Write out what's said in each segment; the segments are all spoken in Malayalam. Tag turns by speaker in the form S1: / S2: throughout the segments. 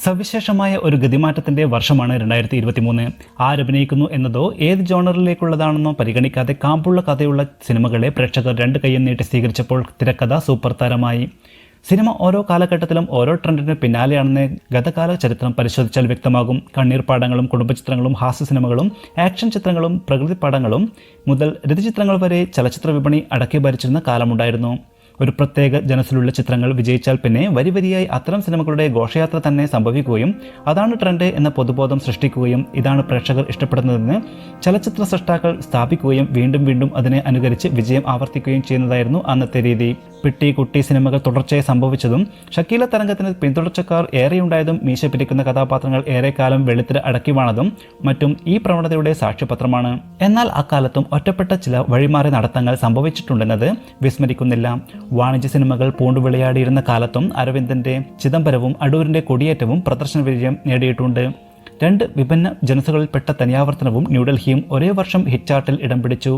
S1: സവിശേഷമായ ഒരു ഗതിമാറ്റത്തിന്റെ വർഷമാണ് 2023. ആരഭിനയിക്കുന്നു എന്നതോ ഏത് ജോണറിലേക്കുള്ളതാണെന്നോ പരിഗണിക്കാതെ കാമ്പുള്ള കഥയുള്ള സിനിമകളെ പ്രേക്ഷകർ രണ്ട് കൈയും നീട്ടി സ്വീകരിച്ചപ്പോൾ തിരക്കഥ സൂപ്പർ താരമായി. സിനിമ ഓരോ കാലഘട്ടത്തിലും ഓരോ ട്രെൻഡിന് പിന്നാലെയാണെന്ന് ഗതകാല ചരിത്രം പരിശോധിച്ചാൽ വ്യക്തമാകും. കണ്ണീർ പാടങ്ങളും കുടുംബചിത്രങ്ങളും ഹാസ്യ സിനിമകളും ആക്ഷൻ ചിത്രങ്ങളും പ്രകൃതി പാടങ്ങളും മുതൽ രതിചിത്രങ്ങൾ വരെ ചലച്ചിത്ര വിപണി അടക്കി ഭരിച്ചിരുന്ന കാലമുണ്ടായിരുന്നു. ഒരു പ്രത്യേക ജനസിലുള്ള ചിത്രങ്ങൾ വിജയിച്ചാൽ പിന്നെ വരിവരിയായി അത്തരം സിനിമകളുടെ ഘോഷയാത്ര തന്നെ സംഭവിക്കുകയും അതാണ് ട്രെൻഡ് എന്ന പൊതുബോധം സൃഷ്ടിക്കുകയും ഇതാണ് പ്രേക്ഷകർ ഇഷ്ടപ്പെടുന്നതെന്ന് ചലച്ചിത്ര സൃഷ്ടാക്കൾ സ്ഥാപിക്കുകയും വീണ്ടും വീണ്ടും അതിനെ അനുകരിച്ച് വിജയം ആവർത്തിക്കുകയും ചെയ്യുന്നതായിരുന്നു അന്നത്തെ രീതി. പിട്ടി കുട്ടി സിനിമകൾ തുടർച്ചയായി സംഭവിച്ചതും ഷക്കീല തരംഗത്തിന് പിന്തുടർച്ചക്കാർ ഏറെയുണ്ടായതും മീശ പിരിക്കുന്ന കഥാപാത്രങ്ങൾ ഏറെക്കാലം വെളുത്തിര അടക്കി വാണതും മറ്റും ഈ പ്രവണതയുടെ സാക്ഷ്യപത്രമാണ്. എന്നാൽ അക്കാലത്തും ഒറ്റപ്പെട്ട ചില വഴിമാറി നടത്തങ്ങൾ സംഭവിച്ചിട്ടുണ്ടെന്നത് വിസ്മരിക്കുന്നില്ല. വാണിജ്യ സിനിമകൾ പൂണ്ടുവിളയാടിയിരുന്ന കാലത്തും അരവിന്ദന്റെ ചിദംബരവും അടൂരിന്റെ കൊടിയേറ്റവും പ്രദർശന വിജയം നേടിയിട്ടുണ്ട്. രണ്ട് വിഭിന്ന ജനസുകളിൽപ്പെട്ട തനിയാവർത്തനവും ന്യൂഡൽഹിയും ഒരേ വർഷം ഹിറ്റ് ചാർട്ടിൽ ഇടം പിടിച്ചു.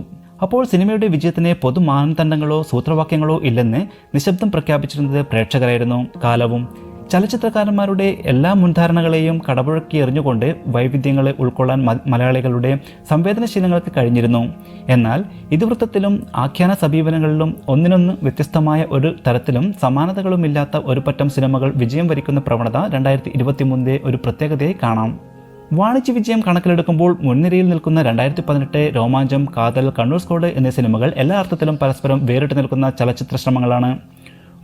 S1: അപ്പോൾ സിനിമയുടെ വിജയത്തിന് പൊതു മാനദണ്ഡങ്ങളോ സൂത്രവാക്യങ്ങളോ ഇല്ലെന്ന് നിശബ്ദം പ്രഖ്യാപിച്ചിരുന്നത് പ്രേക്ഷകരായിരുന്നു. കാലവും ചലച്ചിത്രകാരന്മാരുടെ എല്ലാ മുൻധാരണകളെയും കടപുഴക്കി എറിഞ്ഞുകൊണ്ട് വൈവിധ്യങ്ങളെ ഉൾക്കൊള്ളാൻ മലയാളികളുടെ സംവേദനശീലങ്ങൾക്ക് കഴിഞ്ഞിരുന്നു. എന്നാൽ ഇതിവൃത്തത്തിലും ആഖ്യാന സമീപനങ്ങളിലും ഒന്നിനൊന്ന് വ്യത്യസ്തമായ ഒരു തരത്തിലും സമാനതകളുമില്ലാത്ത ഒരു പറ്റം സിനിമകൾ വിജയം വരിക്കുന്ന പ്രവണത 2023 ഒരു പ്രത്യേകതയായി കാണാം. വാണിജ്യ വിജയം കണക്കിലെടുക്കുമ്പോൾ മുൻനിരയിൽ നിൽക്കുന്ന 2018 രോമാഞ്ചം, കാതൽ, കണ്ണൂർ സ്ക്വാഡ് എന്നീ സിനിമകൾ എല്ലാ അർത്ഥത്തിലും പരസ്പരം വേറിട്ട് നിൽക്കുന്ന ചലച്ചിത്ര ശ്രമങ്ങളാണ്.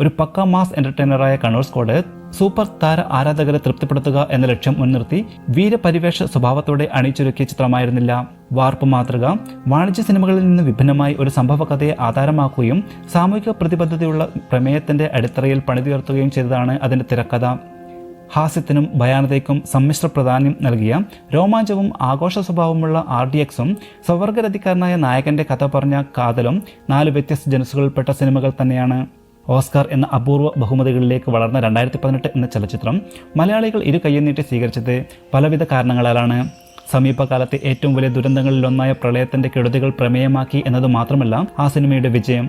S1: ഒരു പക്ക മാസ് എന്റർടൈനറായ കണ്ണൂർ സ്ക്വാഡ് സൂപ്പർ താര ആരാധകരെ തൃപ്തിപ്പെടുത്തുക എന്ന ലക്ഷ്യം മുൻനിർത്തി വീരപരിവേഷ സ്വഭാവത്തോടെ അണിയിച്ചൊരുക്കിയ ചിത്രമായിരുന്നില്ല. വാർപ്പ് മാതൃക വാണിജ്യ സിനിമകളിൽ നിന്ന് വിഭിന്നമായി ഒരു സംഭവ കഥയെ ആധാരമാക്കുകയും സാമൂഹിക പ്രതിബദ്ധതയുള്ള പ്രമേയത്തിന്റെ അടിത്തറയിൽ പണിതുയർത്തുകയും ചെയ്തതാണ് അതിന്റെ തിരക്കഥ. ഹാസ്യത്തിനും ഭയാനതയ്ക്കും സമ്മിശ്ര പ്രാധാന്യം നൽകിയ രോമാഞ്ചവും ആഘോഷ സ്വഭാവമുള്ള RDXും സ്വവർഗരതിക്കാരനായ നായകന്റെ കഥ പറഞ്ഞ കാതലും 4 വ്യത്യസ്ത ജനസുകളിൽപ്പെട്ട സിനിമകൾ തന്നെയാണ്. ഓസ്കാർ എന്ന അപൂർവ ബഹുമതികളിലേക്ക് വളർന്ന 2018 എന്ന ചലച്ചിത്രം മലയാളികൾ ഇരു കയ്യും നീട്ടി സ്വീകരിച്ചത് പലവിധ കാരണങ്ങളാലാണ്. സമീപകാലത്തെ ഏറ്റവും വലിയ ദുരന്തങ്ങളിലൊന്നായ പ്രളയത്തിന്റെ കെടുതികൾ പ്രമേയമാക്കി എന്നത് മാത്രമല്ല ആ സിനിമയുടെ വിജയം.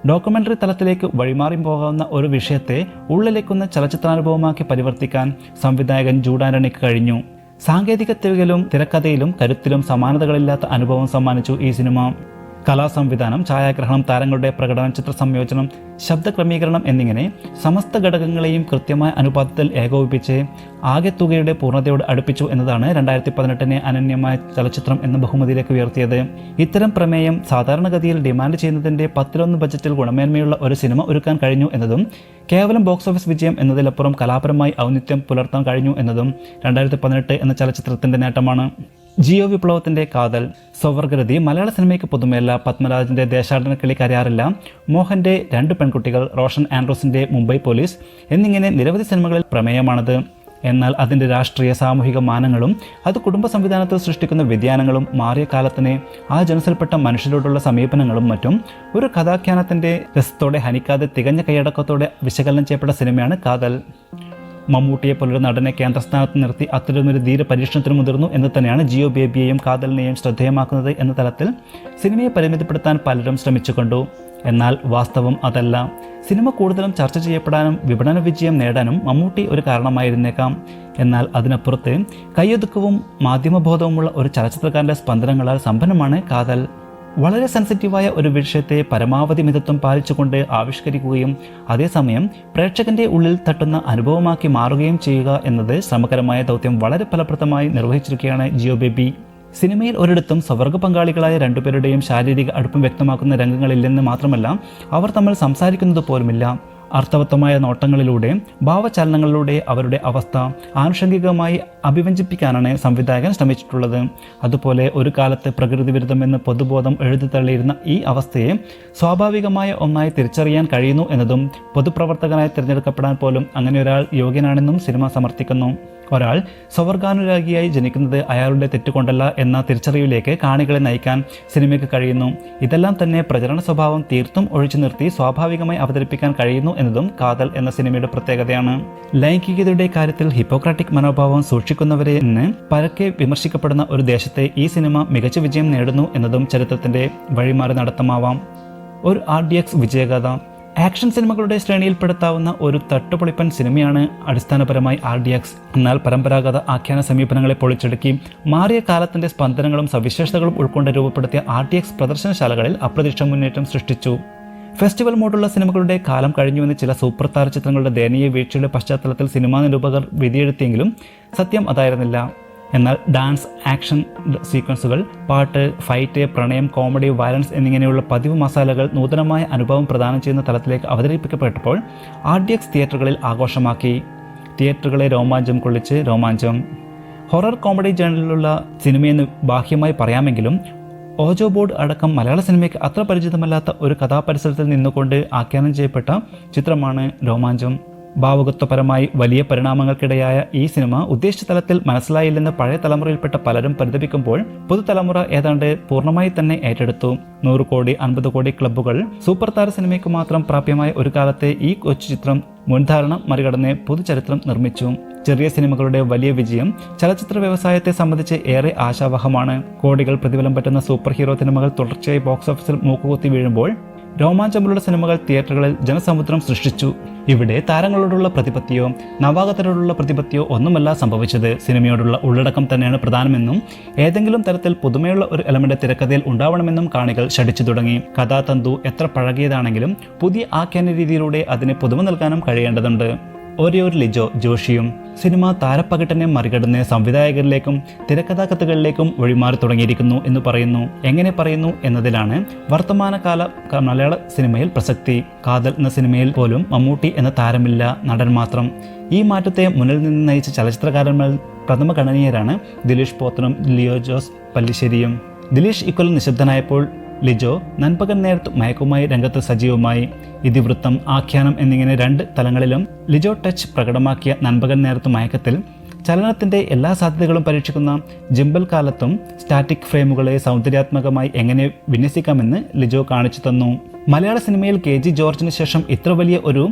S1: ഡോക്യുമെന്ററി തലത്തിലേക്ക് വഴിമാറി പോകാവുന്ന ഒരു വിഷയത്തെ ഉള്ളിലേക്കുന്ന ചലച്ചിത്രാനുഭവമാക്കി പരിവർത്തിക്കാൻ സംവിധായകൻ ജൂഡ് ആന്റണിക്ക് കഴിഞ്ഞു. സാങ്കേതികത്വയിലും തിരക്കഥയിലും കരുത്തിലും സമാനതകളില്ലാത്ത അനുഭവം സമ്മാനിച്ചു ഈ സിനിമ. കലാസംവിധാനം, ഛായാഗ്രഹണം, താരങ്ങളുടെ പ്രകടനം, ചിത്ര സംയോജനം, ശബ്ദക്രമീകരണം എന്നിങ്ങനെ സമസ്ത ഘടകങ്ങളെയും കൃത്യമായ അനുപാതത്തിൽ ഏകോപിപ്പിച്ച് ആകെത്തുകയുടെ പൂർണ്ണതയോട് അടുപ്പിച്ചു എന്നതാണ് 2018 അനന്യമായ ചലച്ചിത്രം എന്ന ബഹുമതിയിലേക്ക് ഉയർത്തിയത്. ഇത്തരം പ്രമേയം സാധാരണഗതിയിൽ ഡിമാൻഡ് ചെയ്യുന്നതിൻ്റെ 10-1 ബജറ്റിൽ ഗുണമേന്മയുള്ള ഒരു സിനിമ ഒരുക്കാൻ കഴിഞ്ഞു എന്നതും കേവലം ബോക്സ് ഓഫീസ് വിജയം എന്നതിലപ്പുറം കലാപരമായി ഔന്നിത്യം പുലർത്താൻ കഴിഞ്ഞു എന്നതും 2018 എന്ന ചലച്ചിത്രത്തിൻ്റെ നേട്ടമാണ്. ജിയോ വിപ്ലവത്തിന്റെ കാതൽ, സ്വവർഗരതി മലയാള സിനിമയ്ക്ക് പുതുമയല്ല. പത്മരാജന്റെ ദേശാടന കിളി കരയാറില്ല, മോഹന്റെ 2 പെൺകുട്ടികൾ, റോഷൻ ആൻഡ്രൂസിന്റെ മുംബൈ പോലീസ് എന്നിങ്ങനെ നിരവധി സിനിമകളിൽ പ്രമേയമാണത്. എന്നാൽ അതിൻ്റെ രാഷ്ട്രീയ സാമൂഹിക മാനങ്ങളും അത് കുടുംബ സംവിധാനത്തിൽ സൃഷ്ടിക്കുന്ന വ്യതിയാനങ്ങളും മാറിയ കാലത്തിന് ആ ജനസിൽപ്പെട്ട മനുഷ്യരോടുള്ള സമീപനങ്ങളും മറ്റും ഒരു കഥാഖ്യാനത്തിൻ്റെ രസത്തോടെ ഹനിക്കാതെ തികഞ്ഞ കൈയടക്കത്തോടെ വിശകലനം ചെയ്യപ്പെട്ട സിനിമയാണ് കാതൽ. മമ്മൂട്ടിയെ പോലൊരു നടനെ കേന്ദ്രസ്ഥാനത്ത് നിർത്തി അത്തരമൊരു ധീര പരീക്ഷണത്തിന് മുതിർന്നു എന്ന് തന്നെയാണ് ജിയോ ബേബിയെയും കാതലിനെയും ശ്രദ്ധേയമാക്കുന്നത് എന്ന തലത്തിൽ സിനിമയെ പരിമിതപ്പെടുത്താൻ പലരും ശ്രമിച്ചു കണ്ടു. എന്നാൽ വാസ്തവം അതല്ല. സിനിമ കൂടുതലും ചർച്ച ചെയ്യപ്പെടാനും വിപണന വിജയം നേടാനും മമ്മൂട്ടി ഒരു കാരണമായിരുന്നേക്കാം. എന്നാൽ അതിനപ്പുറത്ത് കയ്യൊതുക്കവും മാധ്യമബോധവുമുള്ള ഒരു ചലച്ചിത്രകാരൻ്റെ സ്പന്ദനങ്ങളാൽ സമ്പന്നമാണ് കാതൽ. വളരെ സെൻസിറ്റീവായ ഒരു വിഷയത്തെ പരമാവധി മിതത്വം പാലിച്ചുകൊണ്ട് ആവിഷ്കരിക്കുകയും അതേസമയം പ്രേക്ഷകന്റെ ഉള്ളിൽ തട്ടുന്ന അനുഭവമാക്കി മാറുകയും ചെയ്യുക എന്നത് ശ്രമകരമായ ദൗത്യം വളരെ ഫലപ്രദമായി നിർവഹിച്ചിരിക്കുകയാണ് ജിയോ ബേബി. സിനിമയിൽ ഒരിടത്തും സ്വവർഗ പങ്കാളികളായ രണ്ടുപേരുടെയും ശാരീരിക അടുപ്പം വ്യക്തമാക്കുന്ന രംഗങ്ങളില്ലെന്ന് മാത്രമല്ല അവർ തമ്മിൽ സംസാരിക്കുന്നത് പോലുമില്ല. അർത്ഥവത്തമായ നോട്ടങ്ങളിലൂടെ ഭാവചലനങ്ങളിലൂടെ അവരുടെ അവസ്ഥ ആനുഷംഗികമായി അഭിവ്യഞ്ജിപ്പിക്കാനാണ് സംവിധായകൻ ശ്രമിച്ചിട്ടുള്ളത്. അതുപോലെ ഒരു കാലത്ത് പ്രകൃതി വിരുദ്ധമെന്ന് പൊതുബോധം എഴുതിത്തള്ളിയിരുന്ന ഈ അവസ്ഥയെ സ്വാഭാവികമായ ഒന്നായി തിരിച്ചറിയാൻ കഴിയുന്നു എന്നതും പൊതുപ്രവർത്തകനായി തിരഞ്ഞെടുക്കപ്പെടാൻ പോലും അങ്ങനെ ഒരാൾ യോഗ്യനാണെന്നും സിനിമ സമർത്ഥിക്കുന്നു. ഒരാൾ സ്വവർഗാനുരാഗിയായി ജനിക്കുന്നത് അയാളുടെ തെറ്റുകൊണ്ടല്ല എന്ന തിരിച്ചറിവിലേക്ക് കാണികളെ നയിക്കാൻ സിനിമയ്ക്ക് കഴിയുന്നു. ഇതെല്ലാം തന്നെ പ്രചരണ സ്വഭാവം തീർത്തും ഒഴിച്ചു നിർത്തി സ്വാഭാവികമായി അവതരിപ്പിക്കാൻ കഴിയുന്നു എന്നതും കാതൽ എന്ന സിനിമയുടെ പ്രത്യേകതയാണ്. ലൈംഗികതയുടെ കാര്യത്തിൽ ഹിപ്പോക്രാറ്റിക് മനോഭാവം സൂക്ഷിക്കുന്നവരെ എന്ന് പരക്കെ വിമർശിക്കപ്പെടുന്ന ഒരു ദേശത്തെ ഈ സിനിമ മികച്ച വിജയം നേടുന്നു എന്നതും ചരിത്രത്തിന്റെ വഴിമാറി നടത്തമാവാം. ഒരു RDX വിജയകഥ. ആക്ഷൻ സിനിമകളുടെ ശ്രേണിയിൽപ്പെടുത്താവുന്ന ഒരു തട്ടുപൊളിപ്പൻ സിനിമയാണ് അടിസ്ഥാനപരമായി RDX. എന്നാൽ പരമ്പരാഗത ആഖ്യാന സമീപനങ്ങളെ പൊളിച്ചടുക്കി മാറിയ കാലത്തിന്റെ സ്പന്ദനങ്ങളും സവിശേഷതകളും ഉൾക്കൊണ്ട് രൂപപ്പെടുത്തിയ RDX പ്രദർശനശാലകളിൽ അപ്രതീക്ഷിത മുന്നേറ്റം സൃഷ്ടിച്ചു. ഫെസ്റ്റിവൽ മോഡുള്ള സിനിമകളുടെ കാലം കഴിഞ്ഞുവെന്ന് ചില സൂപ്പർ താര ചിത്രങ്ങളുടെ ദയനീയ വീഴ്ചയുടെ പശ്ചാത്തലത്തിൽ സിനിമാ നിരൂപകർ വിധിയെഴുത്തിയെങ്കിലും സത്യം അതായിരുന്നില്ല. എന്നാൽ ഡാൻസ്, ആക്ഷൻ സീക്വൻസുകൾ, പാട്ട്, ഫൈറ്റ്, പ്രണയം, കോമഡി, വയലൻസ് എന്നിങ്ങനെയുള്ള പതിവ് മസാലകൾ നൂതനമായ അനുഭവം പ്രദാനം ചെയ്യുന്ന തലത്തിലേക്ക് അവതരിപ്പിക്കപ്പെട്ടപ്പോൾ RDX തിയേറ്ററുകളിൽ ആഘോഷമാക്കി. തിയേറ്ററുകളെ രോമാഞ്ചം കൊള്ളിച്ച് രോമാഞ്ചം. ഹൊറർ കോമഡി ജേണലിലുള്ള സിനിമയെന്ന് ബാഹ്യമായി പറയാമെങ്കിലും ഓജോ ബോർഡ് അടക്കം മലയാള സിനിമയ്ക്ക് അത്ര പരിചിതമല്ലാത്ത ഒരു കഥാപരിസരത്തിൽ നിന്നുകൊണ്ട് ആഖ്യാനം ചെയ്യപ്പെട്ട ചിത്രമാണ് രോമാഞ്ചം. ഭാവുകത്വപരമായി വലിയ പരിണാമങ്ങൾക്കിടയായ ഈ സിനിമ ഉദ്ദേശിച്ച തലത്തിൽ മനസ്സിലായില്ലെന്ന് പഴയ തലമുറയിൽപ്പെട്ട പലരും പരിതപിക്കുമ്പോൾ പുതുതലമുറ ഏതാണ്ട് പൂർണ്ണമായി തന്നെ ഏറ്റെടുത്തു. 100 കോടി 50 കോടി ക്ലബ്ബുകൾ സൂപ്പർ താര സിനിമയ്ക്ക് മാത്രം പ്രാപ്യമായ ഒരു കാലത്തെ ഈ കൊച്ചു ചിത്രം മുൻധാരണ മറികടന്ന് പുതുചരിത്രം നിർമ്മിച്ചു. ചെറിയ സിനിമകളുടെ വലിയ വിജയം ചലച്ചിത്ര വ്യവസായത്തെ സംബന്ധിച്ച് ഏറെ ആശാവഹമാണ്. കോടികൾ പ്രതിഫലം പറ്റുന്ന സൂപ്പർ ഹീറോ സിനിമകൾ തുടർച്ചയായി ബോക്സ് ഓഫീസിൽ മൂക്കുകുത്തി വീഴുമ്പോൾ രോമാഞ്ചമുള്ള സിനിമകൾ തിയേറ്ററുകളിൽ ജനസമുദ്രം സൃഷ്ടിച്ചു. ഇവിടെ താരങ്ങളോടുള്ള പ്രതിപത്തിയോ നവാഗതരോടുള്ള പ്രതിപത്തിയോ ഒന്നുമല്ല സംഭവിച്ചത്. സിനിമയോടുള്ള ഉള്ളടക്കം തന്നെയാണ് പ്രധാനമെന്നും ഏതെങ്കിലും തരത്തിൽ പുതുമയുള്ള ഒരു എലമെന്റ് തിരക്കഥയിൽ ഉണ്ടാവണമെന്നും കാണികൾ ശഠിച്ചു തുടങ്ങി. കഥാതന്തു എത്ര പഴകിയതാണെങ്കിലും പുതിയ ആഖ്യാന രീതിയിലൂടെ അതിന് പുതുമ നൽകാനും കഴിയേണ്ടതുണ്ട്. ഒരേ ഒരു ലിജോ ജോഷിയും സിനിമ താരപ്പകിട്ടനെ മറികടന്ന് സംവിധായകരിലേക്കും തിരക്കഥാകഥകളിലേക്കും വഴിമാറി തുടങ്ങിയിരിക്കുന്നു എന്ന് പറയുന്നു. എങ്ങനെ പറയുന്നു എന്നതിലാണ് വർത്തമാനകാല മലയാള സിനിമയിൽ പ്രസക്തി. കാതൽ എന്ന സിനിമയിൽ പോലും മമ്മൂട്ടി എന്ന താരമില്ല, നടൻ മാത്രം. ഈ മാറ്റത്തെ മുന്നിൽ നിന്ന് നയിച്ച ചലച്ചിത്രകാരന്മാരിൽ പ്രഥമ ഗണനീയരാണ് ദിലീഷ് പോത്തനും ലിയോ ജോസ് പല്ലിശ്ശേരിയും. ദിലീഷ് ഇക്കൊല്ലം നിശബ്ദനായപ്പോൾ ലിജോ നൻപകൽ നേരത്ത് മയക്കുമായി രംഗത്ത് സജീവമായി. ഇതിവൃത്തം, ആഖ്യാനം എന്നിങ്ങനെ 2 തലങ്ങളിലും ലിജോ ടച്ച് പ്രകടമാക്കിയ നൻപകൽ നേരത്ത് മയക്കത്തിൽ ചലനത്തിന്റെ എല്ലാ സാധ്യതകളും പരീക്ഷിക്കുന്ന ജിംബൽ കാലത്തും സ്റ്റാറ്റിക് ഫ്രെയിമുകളെ സൗന്ദര്യാത്മകമായി എങ്ങനെ വിന്യസിക്കാമെന്ന് ലിജോ കാണിച്ചു തന്നു. മലയാള സിനിമയിൽ KG ജോർജിന് ശേഷം ഇത്ര വലിയ ഒരു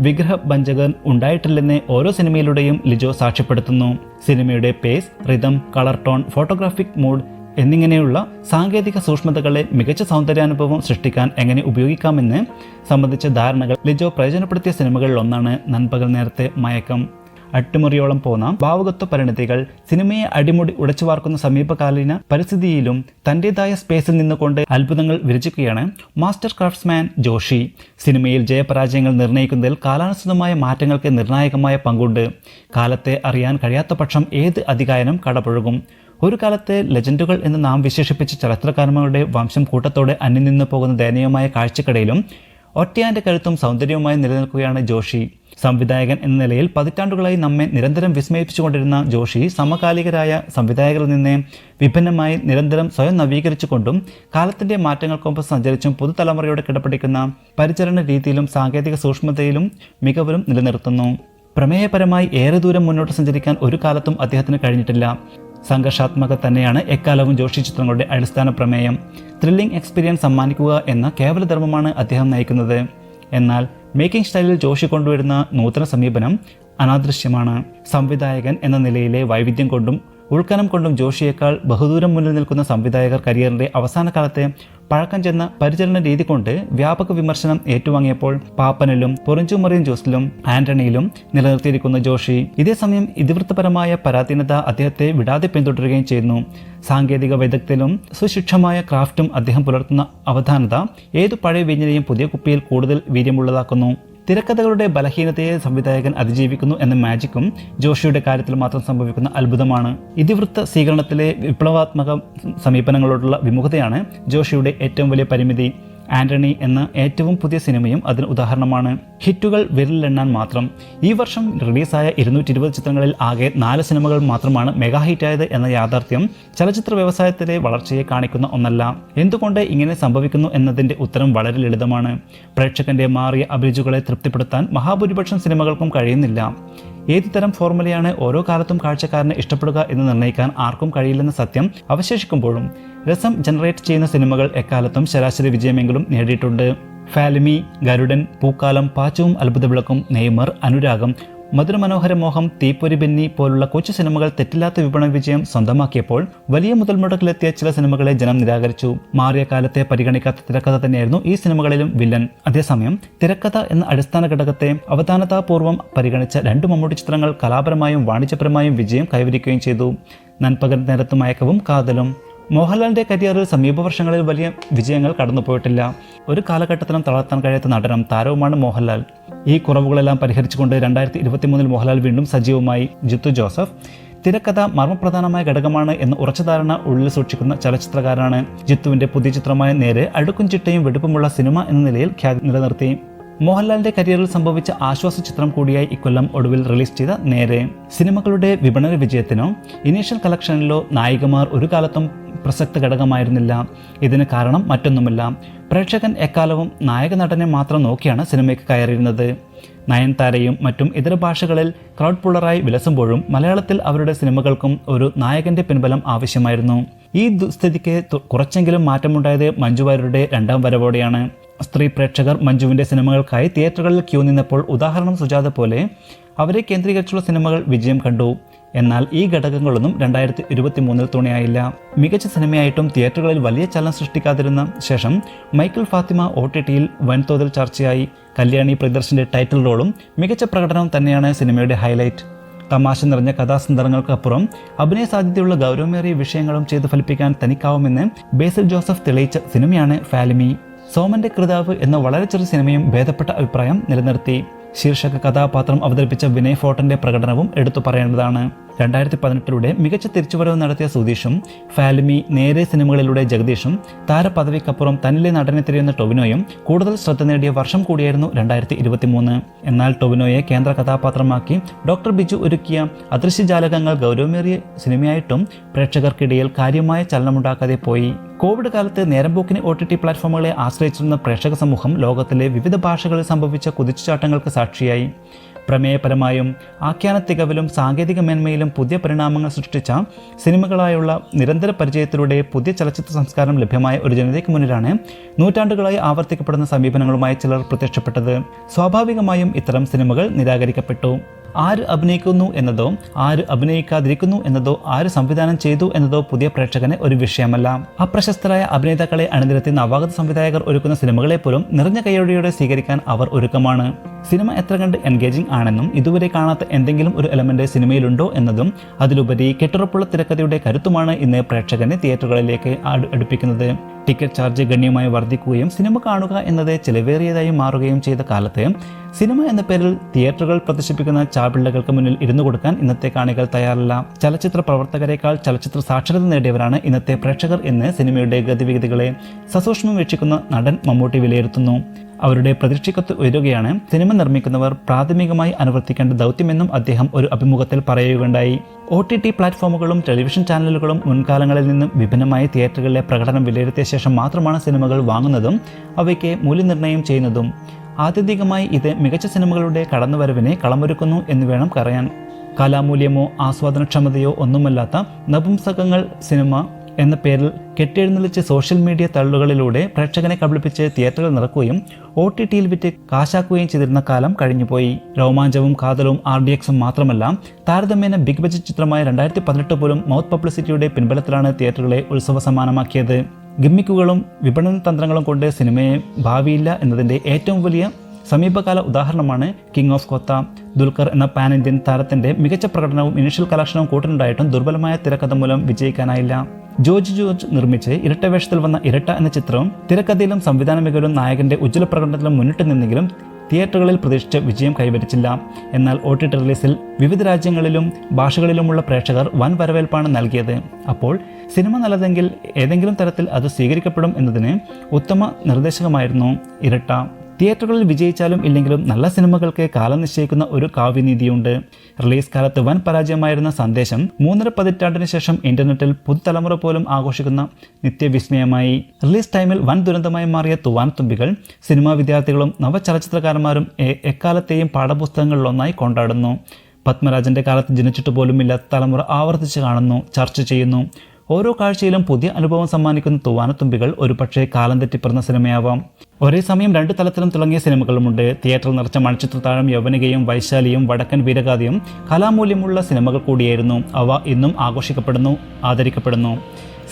S1: വിഗ്രഹഭഞ്ജകൻ ഉണ്ടായിട്ടില്ലെന്ന് ഓരോ സിനിമയിലൂടെയും ലിജോ സാക്ഷ്യപ്പെടുത്തുന്നു. സിനിമയുടെ pace, rhythm, colour tone, photographic mood എന്നിങ്ങനെയുള്ള സാങ്കേതിക സൂക്ഷ്മതകളെ മികച്ച സൗന്ദര്യാനുഭവം സൃഷ്ടിക്കാൻ എങ്ങനെ ഉപയോഗിക്കാമെന്ന് സംബന്ധിച്ച ധാരണകൾ ലിജോ പ്രയോജനപ്പെടുത്തിയ സിനിമകളിൽ ഒന്നാണ് നൻപകൽ നേരത്തെ മയക്കം. അട്ടിമുറിയോളം പോന്ന ഭാവുകത്വ പരിണതികൾ സിനിമയെ അടിമുടി ഉടച്ചു വാർക്കുന്ന സമീപകാലീന പരിസ്ഥിതിയിലും തൻ്റെതായ സ്പേസിൽ നിന്നുകൊണ്ട് അത്ഭുതങ്ങൾ വിരചിക്കുകയാണ് മാസ്റ്റർ ക്രാഫ്റ്റ്സ്മാൻ ജോഷി. സിനിമയിൽ ജയപരാജയങ്ങൾ നിർണ്ണയിക്കുന്നതിൽ കാലാനുസൃതമായ മാറ്റങ്ങൾക്ക് നിർണായകമായ പങ്കുണ്ട്. കാലത്തെ അറിയാൻ കഴിയാത്ത പക്ഷം ഏത് അധികായനം കടപുഴകും. ഒരു കാലത്തെ ലെജൻഡുകൾ എന്ന് നാം വിശേഷിപ്പിച്ച ചലച്ചിത്രകാരന്മാരുടെ വംശം കൂട്ടത്തോടെ അന്യം നിന്ന് പോകുന്ന ദയനീയമായ കാഴ്ചക്കിടയിലും ഒറ്റയാൻ്റെ കരുത്തും സൗന്ദര്യവുമായി നിലനിൽക്കുകയാണ് ജോഷി. സംവിധായകൻ എന്ന നിലയിൽ പതിറ്റാണ്ടുകളായി നമ്മെ നിരന്തരം വിസ്മയിപ്പിച്ചുകൊണ്ടിരുന്ന ജോഷി സമകാലികരായ സംവിധായകരിൽ നിന്ന് വിഭിന്നമായി നിരന്തരം സ്വയം നവീകരിച്ചുകൊണ്ടും കാലത്തിൻ്റെ മാറ്റങ്ങൾക്കൊപ്പം സഞ്ചരിച്ചും പുതുതലമുറയോട് കിടപിടിക്കുന്ന പരിചരണ രീതിയിലും സാങ്കേതിക സൂക്ഷ്മതയിലും മികവിലും നിലനിർത്തുന്നു. പ്രമേയപരമായി ഏറെ ദൂരം മുന്നോട്ട് സഞ്ചരിക്കാൻ ഒരു കാലത്തും അദ്ദേഹത്തിന് കഴിഞ്ഞിട്ടില്ല. സംഘർഷാത്മക തന്നെയാണ് എക്കാലവും ജോഷി ചിത്രങ്ങളുടെ അടിസ്ഥാന പ്രമേയം. ത്രില്ലിംഗ് എക്സ്പീരിയൻസ് സമ്മാനിക്കുക എന്ന കേവല ധർമ്മമാണ് അദ്ദേഹം നയിക്കുന്നത്. എന്നാൽ മേക്കിംഗ് സ്റ്റൈലിൽ ജോഷി കൊണ്ടുവരുന്ന നൂതന സമീപനം അനാദൃശ്യമാണ്. സംവിധായകൻ എന്ന നിലയിലെ വൈവിധ്യം കൊണ്ടും ഉൾക്കനം കൊണ്ടും ജോഷിയേക്കാൾ ബഹുദൂരം മുന്നിൽ നിൽക്കുന്ന സംവിധായകർ കരിയറിന്റെ അവസാന കാലത്തെ പഴക്കം ചെന്ന പരിചരണ രീതി കൊണ്ട് വ്യാപക വിമർശനം ഏറ്റുവാങ്ങിയപ്പോൾ പാപ്പനിലും പൊറിഞ്ചുമറിയൻ ജോസിലും ആന്റണിയിലും നിലനിർത്തിയിരിക്കുന്ന ജോഷി ഇതേസമയം ഇതിവൃത്തപരമായ പരാധീനത അദ്ദേഹത്തെ വിടാതെ പിന്തുടരുകയും ചെയ്യുന്നു. സാങ്കേതിക വൈദഗ്ധ്യത്തിലും സുശിക്ഷമായ ക്രാഫ്റ്റും അദ്ദേഹം പുലർത്തുന്ന അവധാനത ഏതു പഴയ വീഞ്ഞിനെയും പുതിയ കുപ്പിയിൽ കൂടുതൽ വീര്യമുള്ളതാക്കുന്നു. തിരക്കഥകളുടെ ബലഹീനതയെ സംവിധായകൻ അതിജീവിക്കുന്നു എന്ന മാജിക്കും ജോഷിയുടെ കാര്യത്തിൽ മാത്രം സംഭവിക്കുന്ന അത്ഭുതമാണ്. ഇതിവൃത്ത സ്വീകരണത്തിലെ വിപ്ലവാത്മക സമീപനങ്ങളോടുള്ള വിമുഖതയാണ് ജോഷിയുടെ ഏറ്റവും വലിയ പരിമിതി. ആന്റണി എന്ന ഏറ്റവും പുതിയ സിനിമയും അതിന് ഉദാഹരണമാണ്. ഹിറ്റുകൾ വിരലിലെണ്ണാൻ മാത്രം. ഈ വർഷം റിലീസായ 220 ചിത്രങ്ങളിൽ ആകെ 4 സിനിമകൾ മാത്രമാണ് മെഗാ ഹിറ്റായത് എന്ന യാഥാർത്ഥ്യം ചലച്ചിത്ര വ്യവസായത്തിലെ വളർച്ചയെ കാണിക്കുന്ന ഒന്നല്ല. എന്തുകൊണ്ട് ഇങ്ങനെ സംഭവിക്കുന്നു എന്നതിൻ്റെ ഉത്തരം വളരെ ലളിതമാണ്. പ്രേക്ഷകന്റെ മാറിയ അഭിരുചികളെ തൃപ്തിപ്പെടുത്താൻ മഹാഭൂരിപക്ഷം സിനിമകൾക്കും കഴിയുന്നില്ല. ഏതു തരം ഫോർമുലയാണ് ഓരോ കാലത്തും കാഴ്ചക്കാരനെ ഇഷ്ടപ്പെടുക എന്ന് നിർണ്ണയിക്കാൻ ആർക്കും കഴിയില്ലെന്ന സത്യം അവശേഷിക്കുമ്പോഴും രസം ജനറേറ്റ് ചെയ്യുന്ന സിനിമകൾ എക്കാലത്തും ശരാശരി വിജയമെങ്കിലും നേടിയിട്ടുണ്ട്. ഫാലിമി, ഗരുഡൻ, പൂക്കാലം, പാച്ചവും അത്ഭുത വിളക്കും, നെയ്മർ, അനുരാഗം, മധുരമനോഹര മോഹം, തീപ്പൊരി ബെന്നി പോലുള്ള കൊച്ചു സിനിമകൾ തെറ്റില്ലാത്ത വിപണന വിജയം സ്വന്തമാക്കിയപ്പോൾ വലിയ മുതൽ മുടക്കിലെത്തിയ ചില സിനിമകളെ ജനം നിരാകരിച്ചു. മാറിയ കാലത്തെ പരിഗണിക്കാത്ത തിരക്കഥ തന്നെയായിരുന്നു ഈ സിനിമകളിലും വില്ലൻ. അതേസമയം തിരക്കഥ എന്ന അടിസ്ഥാന ഘടകത്തെ അവധാനതാപൂർവ്വം പരിഗണിച്ച 2 മമ്മൂട്ടി ചിത്രങ്ങൾ കലാപരമായും വാണിജ്യപരമായും വിജയം കൈവരിക്കുകയും ചെയ്തു. നൻപകൽ നേരത്ത് മയക്കവും കാതലും. മോഹൻലാലിന്റെ കരിയറിൽ സമീപ വർഷങ്ങളിൽ വലിയ വിജയങ്ങൾ കടന്നുപോയിട്ടില്ല. ഒരു കാലഘട്ടത്തിലും തളർത്താൻ കഴിയാത്ത നടനും താരവുമാണ് മോഹൻലാൽ. ഈ കുറവുകളെല്ലാം പരിഹരിച്ചുകൊണ്ട് 2023 മോഹൻലാൽ വീണ്ടും സജീവമായി. ജിത്തു ജോസഫ് തിരക്കഥ മർമ്മപ്രധാനമായ ഘടകമാണ് എന്ന് ഉറച്ച ധാരണ ഉള്ളിൽ സൂക്ഷിക്കുന്ന ചലച്ചിത്രകാരനാണ്. ജിത്തുവിന്റെ പുതിയ ചിത്രമായ നേരെ അടുക്കും ചിട്ടയും വെടുപ്പുമുള്ള സിനിമ എന്ന നിലയിൽ ഖ്യാതി നിലനിർത്തി. മോഹൻലാലിന്റെ കരിയറിൽ സംഭവിച്ച ആശ്വാസ ചിത്രം കൂടിയായി ഇക്കൊല്ലം ഒടുവിൽ റിലീസ് ചെയ്ത നേരെ. സിനിമകളുടെ വിപണന വിജയത്തിനോ ഇനീഷ്യൽ കളക്ഷനിലോ നായികമാർ ഒരു കാലത്തും പ്രസക്ത ഘടകമായിരുന്നില്ല. ഇതിന് കാരണം മറ്റൊന്നുമില്ല. പ്രേക്ഷകൻ എക്കാലവും നായക നടനെ മാത്രം നോക്കിയാണ് സിനിമയ്ക്ക് കയറിയിരുന്നത്. നയൻതാരയും മറ്റും ഇതര ഭാഷകളിൽ ക്രൗഡ് പുള്ളറായി വിലസുമ്പോഴും മലയാളത്തിൽ അവരുടെ സിനിമകൾക്കും ഒരു നായകന്റെ പിൻബലം ആവശ്യമായിരുന്നു. ഈ ദുസ്ഥിതിക്ക് കുറച്ചെങ്കിലും മാറ്റമുണ്ടായത് മഞ്ജു വാര്യരുടെ 2ാം വരവോടെയാണ്. സ്ത്രീ പ്രേക്ഷകർ മഞ്ജുവിന്റെ സിനിമകൾക്കായി തിയേറ്ററുകളിൽ ക്യൂ നിന്നപ്പോൾ ഉദാഹരണം സുജാത പോലെ അവരെ കേന്ദ്രീകരിച്ചുള്ള സിനിമകൾ വിജയം കണ്ടു. എന്നാൽ ഈ ഘടകങ്ങളൊന്നും 2023 തുണയായില്ല. മികച്ച സിനിമയായിട്ടും തിയേറ്ററുകളിൽ വലിയ ചലനം സൃഷ്ടിക്കാതിരുന്ന ശേഷം മൈക്കിൾ ഫാത്തിമ OTTയിൽ വൻതോതിൽ ചർച്ചയായി. കല്യാണി പ്രിയദർശന്റെ ടൈറ്റിൽ റോളും മികച്ച പ്രകടനവും തന്നെയാണ് സിനിമയുടെ ഹൈലൈറ്റ്. തമാശ നിറഞ്ഞ കഥാസന്ദർഭങ്ങൾക്കപ്പുറം അഭിനയ സാധ്യതയുള്ള ഗൗരവമേറിയ വിഷയങ്ങളും ചെയ്ത് ഫലിപ്പിക്കാൻ തനിക്കാവുമെന്ന് ബേസിൽ ജോസഫ് തെളിയിച്ച സിനിമയാണ് ഫാലിമി. സോമന്റെ കൃതാവ് എന്ന വളരെ ചെറിയ സിനിമയും ഭേദപ്പെട്ട അഭിപ്രായം നിലനിർത്തി. ശീർഷക കഥാപാത്രം അവതരിപ്പിച്ച വിനയ് ഫോർട്ടിന്റെ പ്രകടനവും എടുത്തു പറയേണ്ടതാണ്. 2018 മികച്ച തിരിച്ചുവരവ് നടത്തിയ സുധീഷും ഫാലിമി, നേരെ സിനിമകളിലൂടെ ജഗദീഷും താരപദവിക്കപ്പുറം തന്നിലെ നടനെ തിരിയുന്ന ടൊവിനോയും കൂടുതൽ ശ്രദ്ധ നേടിയ വർഷം കൂടിയായിരുന്നു 2023. എന്നാൽ ടൊവിനോയെ കേന്ദ്ര കഥാപാത്രമാക്കി ഡോക്ടർ ബിജു ഒരുക്കിയ അദൃശ്യജാലകങ്ങൾ ഗൗരവമേറിയ സിനിമയായിട്ടും പ്രേക്ഷകർക്കിടയിൽ കാര്യമായ ചലനമുണ്ടാക്കാതെ പോയി. കോവിഡ് കാലത്ത് നേരമ്പോക്കിന് OTT പ്ലാറ്റ്ഫോമുകളെ ആശ്രയിച്ചിരുന്ന പ്രേക്ഷക സമൂഹം ലോകത്തിലെ വിവിധ ഭാഷകളിൽ സംഭവിച്ച കുതിച്ചുചാട്ടങ്ങൾക്ക് സാക്ഷിയായി. പ്രമേയപരമായും ആഖ്യാന തികവിലും സാങ്കേതിക മേന്മയിലും പുതിയ പരിണാമങ്ങൾ സൃഷ്ടിച്ച സിനിമകളായുള്ള നിരന്തര പരിചയത്തിലൂടെ പുതിയ ചലച്ചിത്ര സംസ്കാരം ലഭ്യമായ ഒരു ജനതയ്ക്ക് മുന്നിലാണ് നൂറ്റാണ്ടുകളായി ആവർത്തിക്കപ്പെടുന്ന സമീപനങ്ങളുമായി ചിലർ പ്രത്യക്ഷപ്പെട്ടത്. സ്വാഭാവികമായും ഇത്തരം സിനിമകൾ നിരാകരിക്കപ്പെട്ടു. ആര് അഭിനയിക്കുന്നു എന്നതോ ആര് അഭിനയിക്കാതിരിക്കുന്നു എന്നതോ ആര് സംവിധാനം ചെയ്തു എന്നതോ പുതിയ പ്രേക്ഷകന് ഒരു വിഷയമല്ല. അപ്രശസ്തരായ അഭിനേതാക്കളെ അണിനിരത്തി നവാഗത സംവിധായകർ ഒരുക്കുന്ന സിനിമകളെ പോലും നിറഞ്ഞ കൈയോടെയോടെ സ്വീകരിക്കാൻ അവർ ഒരുക്കമാണ്. സിനിമ എത്ര കണ്ട് എൻഗേജിംഗ് ആണെന്നും ഇതുവരെ കാണാത്ത എന്തെങ്കിലും ഒരു എലമെന്റ് സിനിമയിലുണ്ടോ എന്നതും അതിലുപരി കെട്ടുറപ്പുള്ള തിരക്കഥയുടെ കരുത്തുമാണ് ഇന്ന് പ്രേക്ഷകനെ തിയേറ്ററുകളിലേക്ക് അടുപ്പിക്കുന്നത്. ടിക്കറ്റ് ചാർജ് ഗണ്യമായി വർദ്ധിക്കുകയും സിനിമ കാണുക എന്നത് ചിലവേറിയതായി മാറുകയും ചെയ്ത കാലത്ത് സിനിമ എന്ന പേരിൽ തിയേറ്ററുകൾ പ്രദർശിപ്പിക്കുന്ന ചാപിള്ളകൾക്ക് മുന്നിൽ ഇരുന്നു കൊടുക്കാൻ ഇന്നത്തെ കാണികൾ തയ്യാറല്ല. ചലച്ചിത്ര പ്രവർത്തകരെക്കാൾ ചലച്ചിത്ര സാക്ഷരത നേടിയവരാണ് ഇന്നത്തെ പ്രേക്ഷകർ എന്ന് സിനിമയുടെ ഗതിവിഗതികളെ സസൂക്ഷ്മം വീക്ഷിക്കുന്ന നടൻ മമ്മൂട്ടി വിലയിരുത്തുന്നു. അവരുടെ പ്രതീക്ഷയ്ക്കൊത്ത് ഉയരുകയാണ് സിനിമ നിർമ്മിക്കുന്നവർ പ്രാഥമികമായി അനുവർത്തിക്കേണ്ട ദൗത്യമെന്നും അദ്ദേഹം ഒരു അഭിമുഖത്തിൽ പറയുകയുണ്ടായി. OTT പ്ലാറ്റ്ഫോമുകളും ടെലിവിഷൻ ചാനലുകളും മുൻകാലങ്ങളിൽ നിന്നും വിഭിന്നമായി തിയേറ്ററുകളിലെ പ്രകടനം വിലയിരുത്തിയ ശേഷം മാത്രമാണ് സിനിമകൾ വാങ്ങുന്നതും അവയ്ക്ക് മൂല്യനിർണ്ണയം ചെയ്യുന്നതും. ആത്യന്തികമായി ഇത് മികച്ച സിനിമകളുടെ കടന്നുവരവിനെ കളമൊരുക്കുന്നു എന്ന് വേണം പറയാൻ. കലാമൂല്യമോ ആസ്വാദനക്ഷമതയോ ഒന്നുമല്ലാത്ത നപുംസകങ്ങൾ സിനിമ എന്ന പേരിൽ കെട്ടിയെഴുന്നള്ളിച്ച് സോഷ്യൽ മീഡിയ തള്ളുകളിലൂടെ പ്രേക്ഷകനെ കബളിപ്പിച്ച് തിയേറ്ററുകൾ നിറക്കുകയും OTTയിൽ വിറ്റ് കാശാക്കുകയും ചെയ്തിരുന്ന കാലം കഴിഞ്ഞുപോയി. രോമാഞ്ചവും കാതലും RDXും മാത്രമല്ല, താരതമ്യേന ബിഗ് ബജറ്റ് ചിത്രമായ 2018 പോലും മൗത്ത് പബ്ലിസിറ്റിയുടെ പിൻബലത്തിലാണ് തിയേറ്ററുകളെ ഉത്സവ സമ്മാനമാക്കിയത്. ഗിമ്മിക്കുകളും വിപണന തന്ത്രങ്ങളും കൊണ്ട് സിനിമയെ ഭാവിയില്ല എന്നതിൻ്റെ ഏറ്റവും വലിയ സമീപകാല ഉദാഹരണമാണ് കിങ് ഓഫ് കൊത്ത. ദുൽഖർ എന്ന പാൻ ഇന്ത്യൻ താരത്തിന്റെ മികച്ച പ്രകടനവും ഇനീഷ്യൽ കളക്ഷനും കൂട്ടുണ്ടായിട്ടും ദുർബലമായ തിരക്കഥ മൂലം വിജയിക്കാനായില്ല. ജോർജ് നിർമ്മിച്ച് ഇരട്ട വേഷത്തിൽ വന്ന ഇരട്ട എന്ന ചിത്രവും തിരക്കഥയിലും സംവിധാന മികവിലും നായകന്റെ ഉജ്ജ്വല പ്രകടനത്തിലും മുന്നിട്ട് നിന്നെങ്കിലും തിയേറ്ററുകളിൽ പ്രതീക്ഷിച്ച വിജയം കൈവരിച്ചില്ല. എന്നാൽ OTT റിലീസിൽ വിവിധ രാജ്യങ്ങളിലും ഭാഷകളിലുമുള്ള പ്രേക്ഷകർ വൻ വരവേൽപ്പാണ് നൽകിയത്. അപ്പോൾ സിനിമ നല്ലതെങ്കിൽ ഏതെങ്കിലും തരത്തിൽ അത് സ്വീകരിക്കപ്പെടും എന്നതിന് ഉത്തമ നിർദ്ദേശകമായിരുന്നു ഇരട്ട. തിയേറ്ററുകളിൽ വിജയിച്ചാലും ഇല്ലെങ്കിലും നല്ല സിനിമകൾക്ക് കാലം നിശ്ചയിക്കുന്ന ഒരു കാവ്യനീതിയുണ്ട്. റിലീസ് കാലത്ത് വൻ പരാജയമായിരുന്ന സന്ദേശം 3.5 പതിറ്റാണ്ടിന് ശേഷം ഇന്റർനെറ്റിൽ പുതുതലമുറ പോലും ആഘോഷിക്കുന്ന നിത്യവിസ്മയമായി. റിലീസ് ടൈമിൽ വൻ ദുരന്തമായി മാറിയ തൂവാൻ തുമ്പികൾ സിനിമാ വിദ്യാർത്ഥികളും നവചലച്ചിത്രകാരന്മാരും എക്കാലത്തെയും പാഠപുസ്തകങ്ങളിലൊന്നായി കൊണ്ടാടുന്നു. പത്മരാജന്റെ കാലത്ത് ജനിച്ചിട്ട് പോലും ഇല്ലാത്ത തലമുറ ആവർത്തിച്ച് കാണുന്നു, ചർച്ച ചെയ്യുന്നു. ഓരോ കാഴ്ചയിലും പുതിയ അനുഭവം സമ്മാനിക്കുന്ന തൂവാനത്തുമ്പികൾ ഒരുപക്ഷെ കാലം തെറ്റിപ്പിറന്ന സിനിമയാവാം. ഒരേ സമയം 2 തലത്തിലും തിളങ്ങിയ സിനിമകളുമുണ്ട്. തിയേറ്ററിൽ നിറച്ച മണിച്ചിത്രത്താഴം, യൗവനികയും വൈശാലിയും വടക്കൻ വീരഗാഥയും കലാമൂല്യമുള്ള സിനിമകൾ കൂടിയായിരുന്നു. അവ ഇന്നും ആഘോഷിക്കപ്പെടുന്നു, ആദരിക്കപ്പെടുന്നു.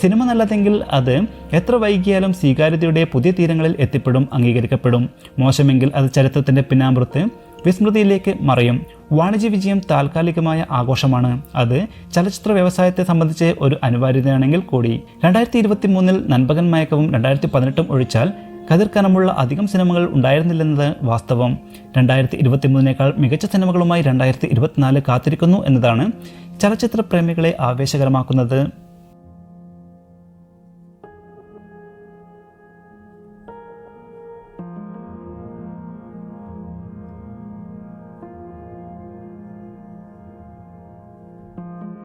S1: സിനിമ നല്ലതെങ്കിൽ അത് എത്ര വൈകിയാലും സ്വീകാര്യതയുടെ പുതിയ തീരങ്ങളിൽ എത്തിപ്പെടും, അംഗീകരിക്കപ്പെടും. മോശമെങ്കിൽ അത് ചരിത്രത്തിൻ്റെ പിന്നാമ്പുറത്ത് വിസ്മൃതിയിലേക്ക് മറയും. വാണിജ്യ വിജയം താൽക്കാലികമായ ആഘോഷമാണ്. അത് ചലച്ചിത്ര വ്യവസായത്തെ സംബന്ധിച്ച് ഒരു അനിവാര്യതയാണെങ്കിൽ കൂടി. 2023 നൻപകൻ മയക്കവും 2018 ഒഴിച്ചാൽ കതിർക്കനമുള്ള അധികം സിനിമകൾ ഉണ്ടായിരുന്നില്ലെന്നത് വാസ്തവം. 2023 മികച്ച സിനിമകളുമായി 2024 കാത്തിരിക്കുന്നു എന്നതാണ് ചലച്ചിത്ര പ്രേമികളെ ആവേശകരമാക്കുന്നത്.